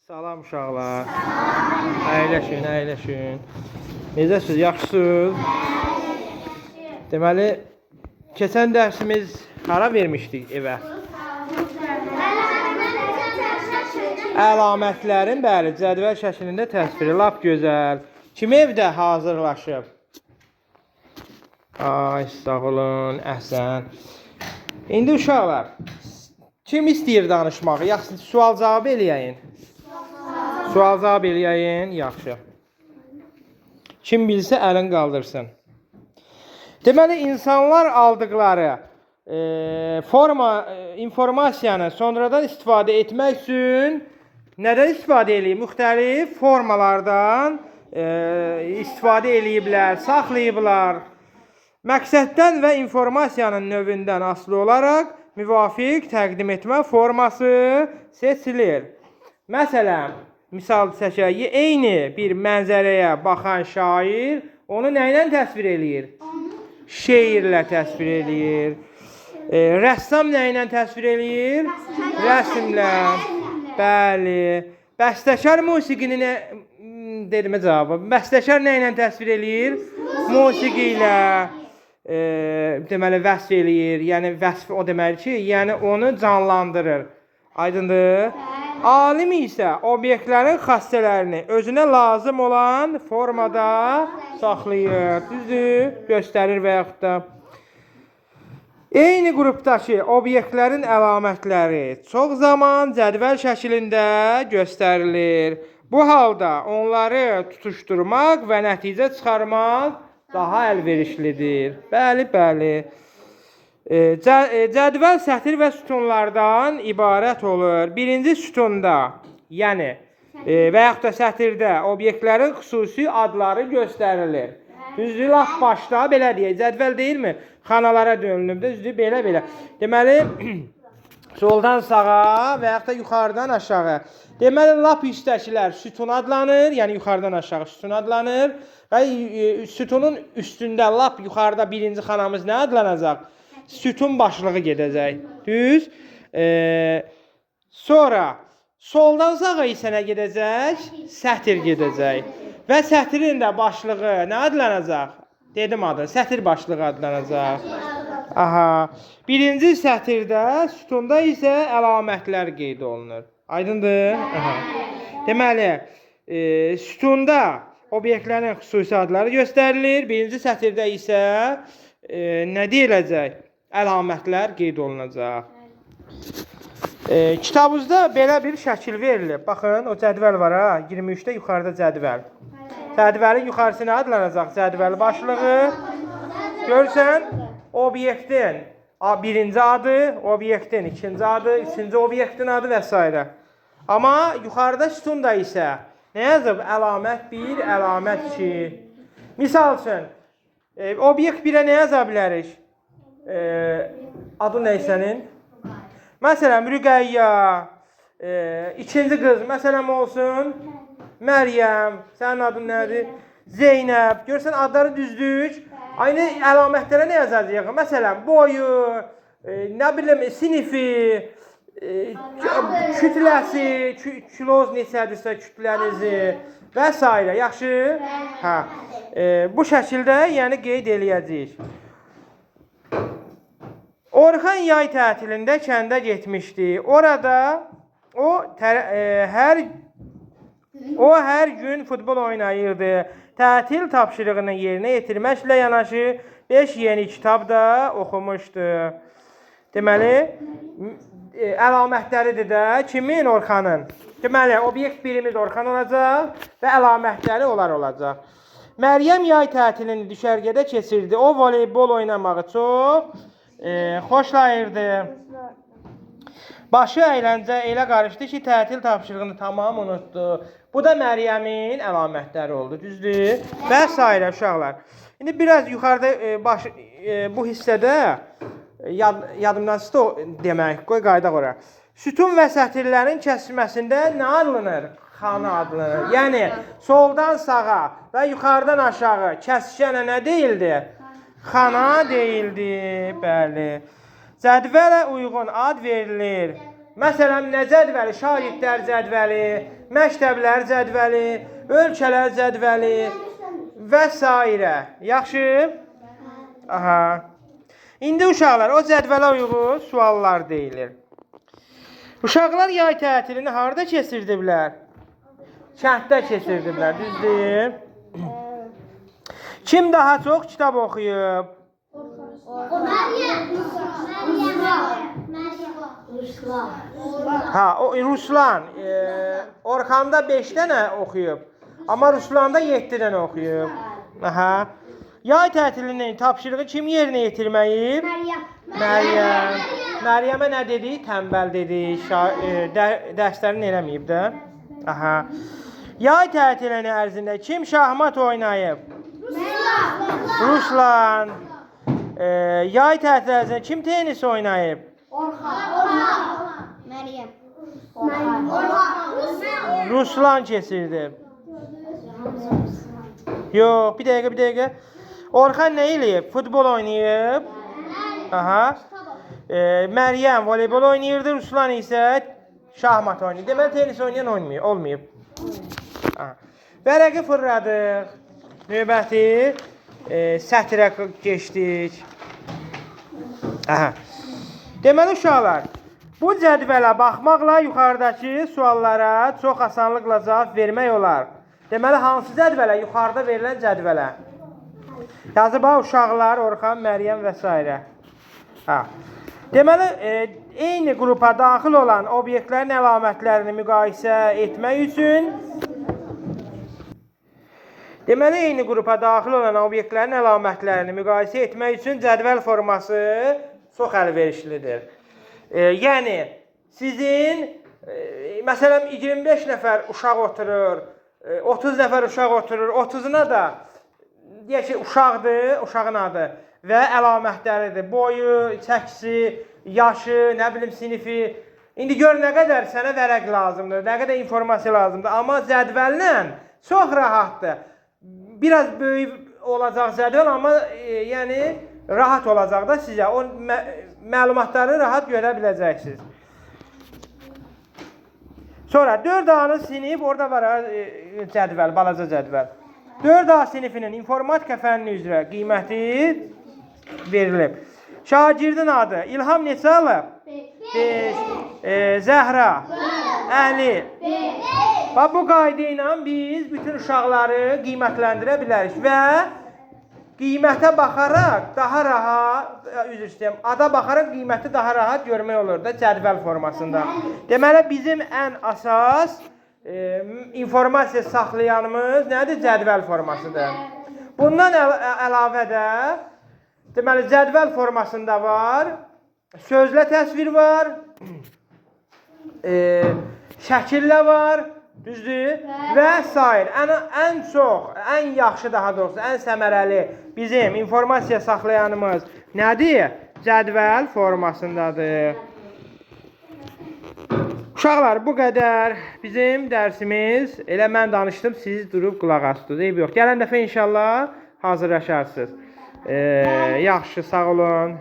Salam uşaqlar. Əyləşin, əyləşin. Necəsiz, yaxşısınız? Deməli, keçən dərsimiz hara vermişdik evə? Əlamətlərin, bəli, cədvəl şəklində təsviri, lap gözəl. Kim evdə hazırlaşıb? Ay, sağ olun, əhsən. İndi uşaqlar, kim istəyir danışmağı? Yaxşı, sual cavab eləyəyin. Sual cavab eləyəyin, yaxşı. Kim bilsə əlin qaldırsın. Deməli, insanlar aldıqları informasiyanı sonradan istifadə etmək üçün nədən istifadə eləyib? Müxtəlif formalardan istifadə eləyiblər, saxlayıblar. Məqsəddən və informasiyanın növündən asılı olaraq müvafiq təqdim etmə forması seçilir. Məsələn, misal çəkək, eyni bir mənzərəyə baxan şair onu nə ilə təsvir eləyir? Şeirlə təsvir eləyir. Rəssam nə ilə təsvir eləyir? Rəsmlə. Bəli. Bəstəkar musiqini dedimə cavabı. Bəstəkar nə ilə təsvir eləyir? Musiqi ilə. Deməli, vəsf eləyir. Yəni, vəsf o deməli ki, yəni onu canlandırır. Aydındır? Alim isə obyektlərin xassələrini özünə lazım olan formada saxlayır. Düzdür? Göstərir və yaxud da. Eyni qrupdakı obyektlərin əlamətləri çox zaman cədvəl şəklində göstərilir. Bu halda onları tutuşturmaq və nəticə çıxarmaq daha əlverişlidir. Bəli, bəli. Cədvəl sətir və sütunlardan ibarət olur. Birinci sütunda, yəni və yaxud da sətirdə obyektlərin xüsusi adları göstərilir. Düzdür, laf başda belə deyək, cədvəl deyilmi? Xanalara dönülüb, düzdür, belə. Deməli, soldan sağa və yaxud da yuxarıdan aşağı. Deməli, lap üstdəkilər sütun adlanır, yəni yuxarıdan aşağı sütun adlanır. Və sütunun üstündə, lap yuxarıda birinci xanamız nə adlanacaq? Sütun başlığı gedəcək. Düz. Sonra soldan sağa isə nə gedəcək? Sətir gedəcək. Və sətirin də başlığı nə adlanacaq? Dedim adı. Sətir başlığı adlanacaq. Aha. Birinci sətirdə, sütunda isə əlamətlər qeyd olunur. Aydındır? Aha. Deməli, sütunda obyektlərin xüsusi adları göstərilir. Birinci sətirdə isə nə deyiləcək? Əlamətlər qeyd olunacaq. Kitabınızda belə bir şəkil verilib. Baxın, o cədvəl var ha, 23-də yuxarıda cədvəl. Cədvəlin yuxarısı nə adlanacaq? Cədvəl başlığı. Görürsən, obyektin birinci adı, obyektin ikinci adı, üçüncü obyektin adı və s. Amma yuxarıda sütunda isə nə yazıb? Əlamət 1, əlamət 2. Misal üçün, obyekt 1-ə nə yaza bilərik? Adı nəysənin? Məsələn, Rüqəyyə, ikinci qız, məsələn olsun, Məryəm, sənin adın nədir? Zeynəb, görsən adları düzdür. Aynı əlamətlərə nə yazacaq? Məsələn, boyu, nə bilim, sinifi, kütləsi, kiloz neçədirsə kütlənizi və s. Yaxşı? Hə. Bu şəkildə yəni qeyd eləyəcəyik. Orxan yay tətilində kəndə getmişdi. Orada o hər gün futbol oynayırdı. Tətil tapşırığını yerinə yetirməklə yanaşı 5 yeni kitab da oxumuşdu. Deməli, əlamətləridir də kimin? Orxanın. Deməli, obyekt birimiz Orxan olacaq və əlamətləri onlar olacaq. Məryəm yay tətilini düşərgədə keçirdi. O voleybol oynamağı çox xoşlayırdı. Başı əyləncə elə qarışdı ki, tətil tapşırığını tamam unutdu. Bu da Məryəmin əlamətləri oldu, düzdür? Və s. uşaqlar. İndi biraz yuxarıda bu hissədə yadımdan çıxdı demək, qoy qaydaq ora. Sütun və sətirlərin kəsilməsində nə adlanır? Xana adlanır. Yəni, soldan sağa və yuxarıdan aşağı kəsişənə nə deyildi? Xana deyildi, bəli. Cədvələ uyğun ad verilir. Məsələn, nə cədvəli? Şagirdlər cədvəli, məktəblər cədvəli, ölkələr cədvəli və s. Yaxşı? Aha. İndi uşaqlar, o cədvələ uyğun suallar deyilir. Uşaqlar yay tətilini harda keçirdiblər? Kənddə keçirdiblər, düzdür? Kim daha çox kitab oxuyub? Ruslan. Orxanda 5 dənə oxuyub. Amma Ruslanda 7 dənə oxuyub. Aha. Yay tətilinin tapşırığı kim yerinə yetirməyib? Məryəm. Məryəmə nə dedi? Tənbəl dedi. Dərslərini eləməyib də. Aha. Yay tətilinin ərzində kim şahmat oynayıb? Ruslan. Yay tətilinin ərzində kim tenis oynayıb? Məryəm. Ruslan keçirdi. Yox, bir dəqiqə. Orxan nə eləyib? Futbol oynayıb. Aha. Məryəm voleybol oynayırdı, Ruslan isə şahmat oynayır. Deməli tenis oynayan olmayıb. Vərəqi fırladıq. Növbəti sətrə keçdik. Aha. Deməli uşaqlar, bu cədvələ baxmaqla yuxarıdakı suallara çox asanlıqla cavab vermək olar. Deməli hansı cədvələ? Yuxarıda verilən cədvələ. Yazıb uşaqlar, Orxan, Məryəm və s. Deməli, eyni qrupa daxil olan obyektlərin əlamətlərini müqayisə etmək üçün cədvəl forması çox əlverişlidir. Yəni, sizin, məsələn, 25 nəfər uşaq oturur, 30 nəfər uşaq oturur, 30'una da deyək ki, uşaqdır, uşağın adı və əlamətləridir. Boyu, çəkisi, yaşı, nə bilim, sinifi. İndi gör nə qədər sənə vərəq lazımdır, nə qədər informasiya lazımdır. Amma cədvəllə çox rahatdır. Biraz böyük olacaq cədvəl, amma yəni rahat olacaq da sizə. O məlumatları rahat görə biləcəksiniz. Sonra 4A'nı sinif, orada var cədvəl, balaca cədvəl. 4A sinifinin informatika fənni üzrə qiyməti verilib. Şagirdin adı İlham neçə alıb? 5. Zəhra? Əli? Bax bu qayda ilə biz bütün uşaqları qiymətləndirə bilərik və qiymətə baxaraq daha rahat, ada baxaraq qiyməti daha rahat görmək olur da cədvəl formasında. Deməli bizim ən əsas informasiya saxlayanımız nədir? Cədvəl formasıdır. Bundan əlavə də deməli cədvəl formasında var, sözlə təsvir var, şəkillə var, düzdür? Və s. Ən çox, ən yaxşı daha doğrusu, ən səmərəli bizim informasiya saxlayanımız nədir? Cədvəl formasındadır. Uşaqlar, bu qədər bizim dərsimiz. Elə mən danışdım, siz durub qulaq asdınız. Eyb yox. Gələn dəfə inşallah hazırlaşarsınız. Yaxşı, sağ olun.